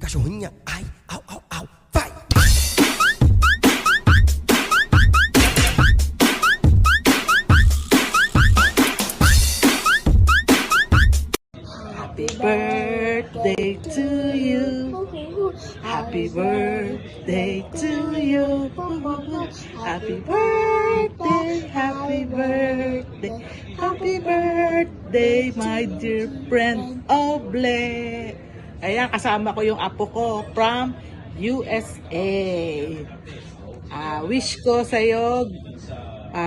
Cachorrinha, ai, au, au, au, vai! Happy birthday to you. Happy birthday to you. Happy birthday, happy birthday, happy birthday, my dear friend Oble. Ayan, kasama ko yung apo ko from USA. Wish ko sa'yo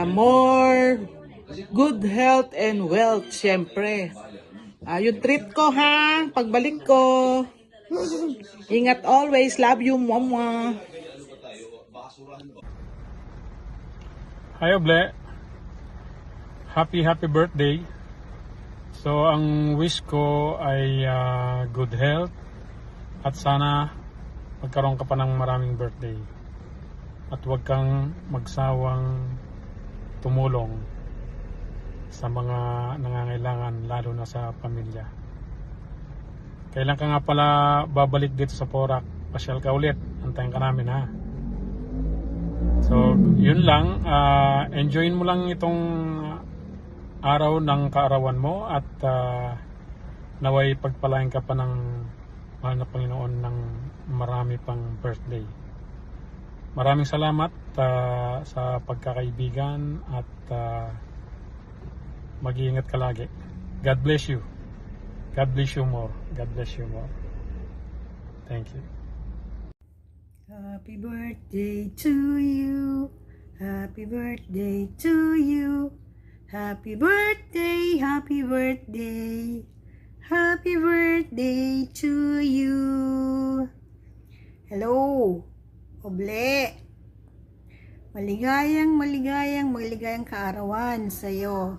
more good health and wealth, syempre. Yung treat ko ha, pagbalik ko. Ingat always, love you mama. Hi Oble, happy birthday. So ang wish ko ay good health at sana magkaroon ka pa ng maraming birthday at huwag kang magsawang tumulong sa mga nangangailangan, lalo na sa pamilya. Kailan ka nga pala babalik dito sa Porac? Pasyal ka ulit, antayin ka namin ha. So yun lang, enjoyin mo lang itong araw ng kaarawan mo at naway pagpalain ka pa ng mahal na Panginoon ng marami pang birthday. Maraming salamat sa pagkakaibigan at mag-iingat ka lagi. God bless you. God bless you more. God bless you more. Thank you. Happy birthday to you. Happy birthday to you. Happy birthday, happy birthday. Happy birthday to you. Hello, Oble. Maligayang kaarawan sa iyo.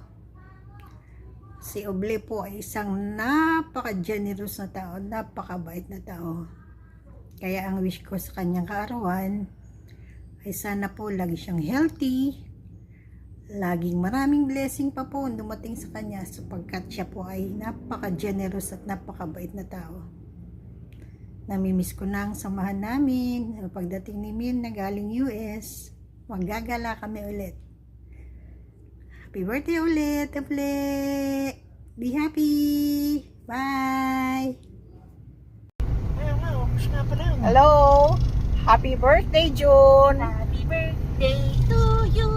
Si Oble po ay isang napaka-generous na tao, napakabait na tao. Kaya ang wish ko sa kanyang kaarawan ay sana po lagi siyang healthy, laging maraming blessing pa po dumating sa kanya sapagkat siya po ay napaka-generous at napakabait na tao. Namimiss ko na ang samahan namin. Pagdating ni Min na galing US, maggagala kami ulit. Happy birthday ulit, Oble! Be happy! Bye! Hello! Happy birthday, June! Happy birthday to you.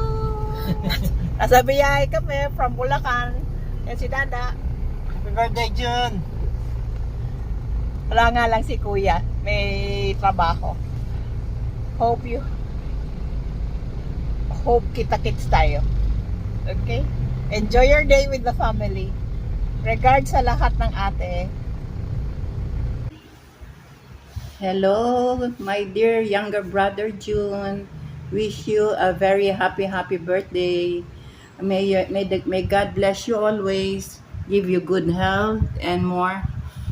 Nasa biyahe kami from Bulacan. Yan si Dada. Happy birthday, June! Wala nga lang si Kuya. May trabaho. Hope kita-kits tayo. Okay? Enjoy your day with the family. Regards sa lahat ng ate. Hello, my dear younger brother June. Wish you a very happy birthday. May God bless you always. Give you good health and more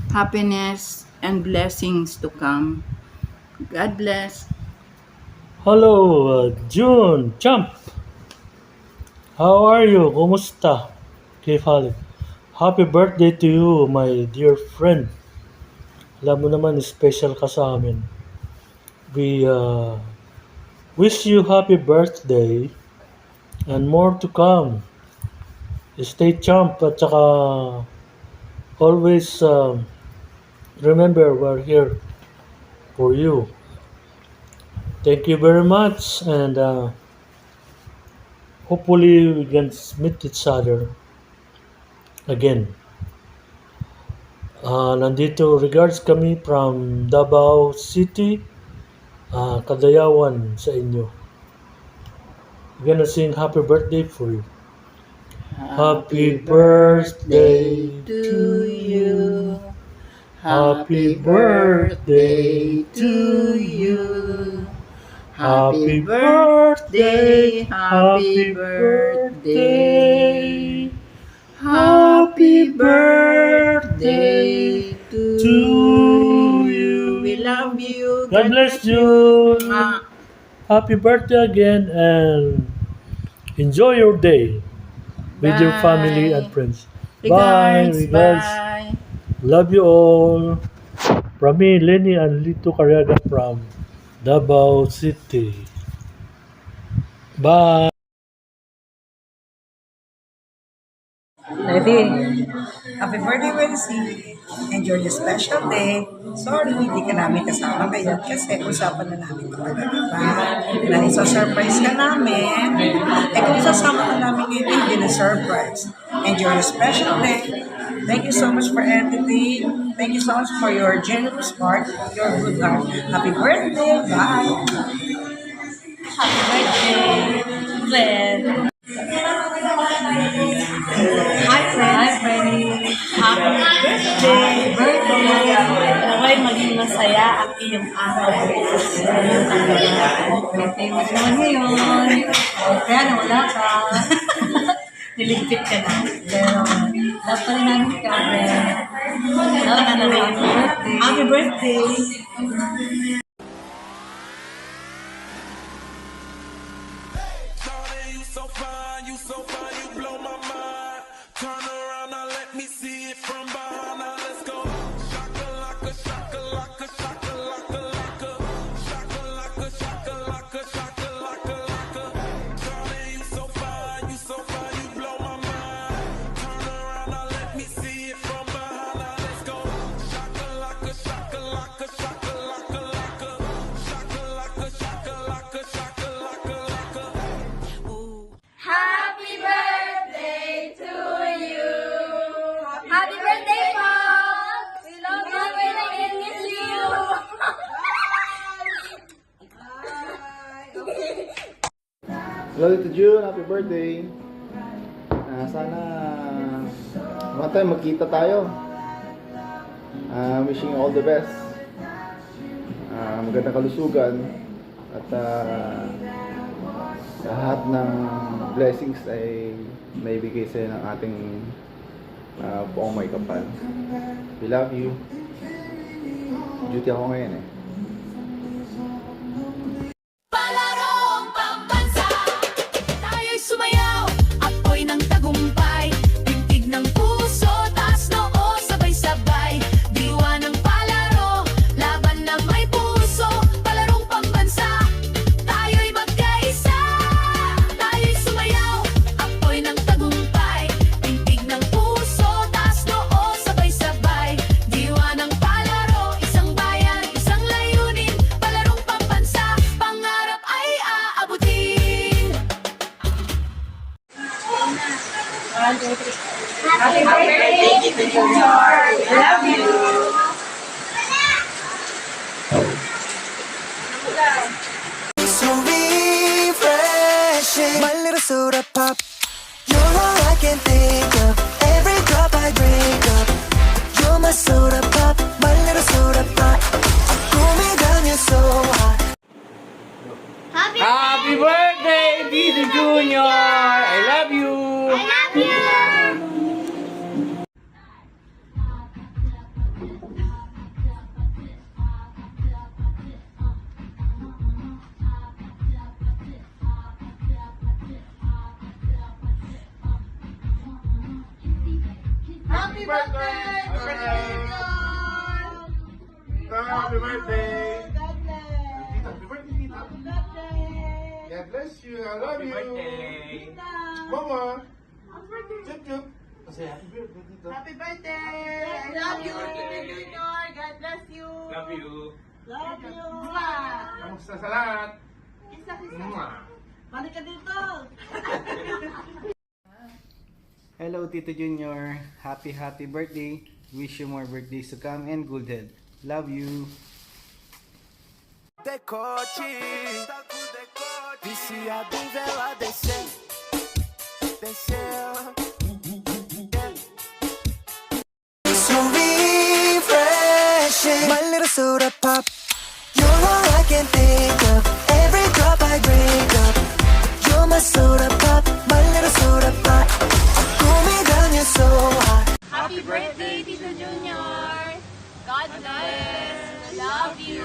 happiness and blessings to come. God bless. Hello, June, Champ. How are you? Kumusta? Kay Falik. Happy birthday to you, my dear friend. Alam mo naman, special ka sa amin. We wish you happy birthday and more to come. Stay champ at saka always remember we're here for you. Thank you very much and hopefully we can meet each other again. Nandito regards kami from Davao City, Cagayawan sa inyo. We're gonna sing happy birthday for you. Happy birthday to you. Happy birthday to you. Happy birthday, happy birthday. Happy birthday to you. We love you. God bless you. Happy birthday again and enjoy your day with your family and friends. Bye. Regards. Bye. Love you all. From me, Lenny and Lito Cariaga from Davao City. Bye. Ready? Happy birthday, Wednesday. Enjoy the special day. Sorry, hindi ka namin kasama ngayon kasi usapan na namin talaga, diba? Na isa-surprise ka namin. Eh kung isasama ka namin ngayon, hindi na surprise. Enjoy the special day. Thank you so much for everything. Thank you so much for your generous heart, your good heart. Happy birthday. Bye. Happy birthday, Glenn. Hi, friends. Happy birthday. Naway maging masaya ang iyong araw. Birthday mo naman ngayon. Kaya nawala ka. Niligpit ka na. Pero, love pa rin namin ka, friend. Love ka na rin. Happy birthday. You so fine, you so fine, you blow my mind. Turn around now, let me see it from behind. Now let's go. Shaka laka, shaka laka, shaka laka laka. Shaka laka, shaka laka, shaka laka laka. Darling, you so fine, you blow my mind. Turn around now, let me see it from behind. Now let's go. Shaka laka, shaka laka, shaka laka laka. Shaka laka, shaka laka, shaka laka laka. Happy birthday to you. Happy birthday, Mom. We love you and we miss you. Hello to June, happy birthday. Sana one time magkita tayo. Wishing you all the best. Magandang kalusugan at lahat ng blessings ay naibigay sa'yo ng ating poong may kapal. We love you. Duty ako ngayon eh. Palarong pambansa, tayo'y sumayaw, apoy ng tagumpay, tintig ng puso, taas noo, sabay-sabay, diwa ng palaro, laban na may puso, palarong pambansa, tayo'y magkaisa, tayo'y sumayaw, apoy ng tagumpay, tintig ng puso, taas noo, sabay-sabay, diwa ng palaro, isang bayan, isang layunin, palarong pambansa, pangarap ay aabutin. Happy birthday, Tito Junior. We love you. So refreshing. My little soda pop. You're all I can think of. Every drop I drink up. You're my soda pop. My little soda pop. Cool me down, you're so hot. Happy birthday, Tito Junior! I love you! I love you. Happy birthday! Happy birthday! God bless. Happy birthday, Tita. God bless you. I love you. Mama. Chup chup. Kasi happy birthday, Tita. Happy birthday! I love you, Tito Junior. God bless you. Love you. Love you. Kamusta sa lahat? Balik ka dito. Hello, Tito Junior. Happy birthday. Wish you more birthdays to come and good health. Love you. Decote. Viciado em vela descer. Descer. So refreshing. My little soda pop. You're all I can think of. Every drop I drink up. You're my soda pop. My little soda pop. Cool me down, you're so hot. Happy birthday, Tito Junior. God bless. Love you.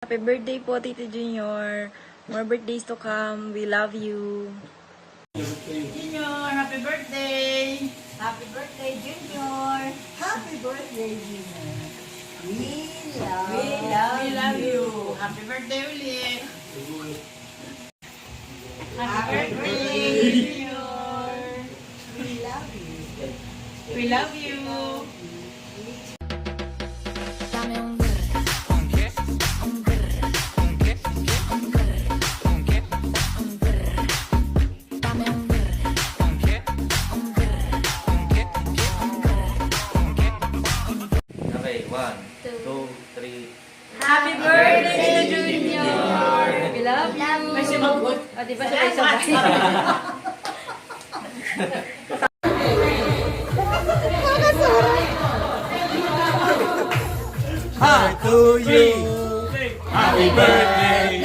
Happy birthday po, Tito Junior. More birthdays to come. We love you. Junior, happy birthday! Happy birthday, Junior! Happy birthday, Junior! We love you. Happy birthday ulit. Happy birthday, Junior. We love you. We love you. Dame un verde. Un verde. Un verde. Un verde. Dame un verde. Un verde. Okay, 1, 2, 3. Happy birthday, Tito Junior! We love you. May sumagot. O, di ba sabay-sabay? To you. Happy birthday